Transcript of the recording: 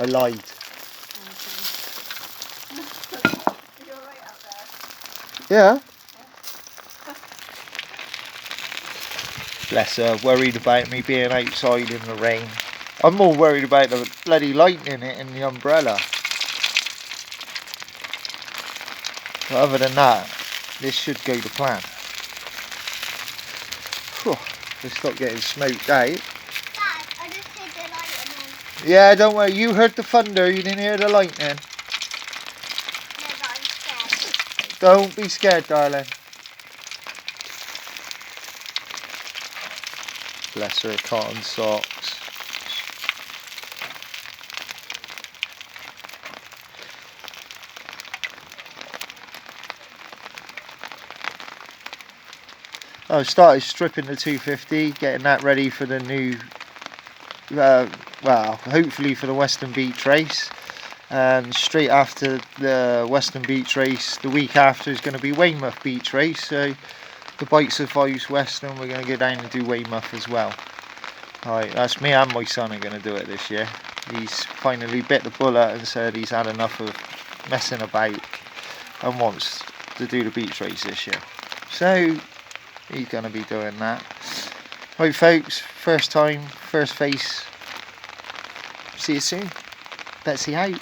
I lied. You're right out there. Yeah. Bless her, worried about me being outside in the rain. I'm more worried about the bloody lightning hitting the umbrella. But other than that, this should go to plan. Whew, let's stop getting smoked out. Dad, I just heard the lightning. Yeah, don't worry, you heard the thunder, you didn't hear the lightning. No, but I'm scared. Don't be scared, darling. Bless her cotton socks. I started stripping the 250, getting that ready for the new, well, hopefully for the Western Beach race. And straight after the Western Beach race, the week after is going to be Weymouth Beach race. So the bike survives Western, we're going to go down and do Weymouth as well. Alright, that's me and my son are going to do it this year. He's finally bit the bullet and said he's had enough of messing about and wants to do the beach race this year. So he's going to be doing that. Right folks, first time, first face. See you soon. Betsy out.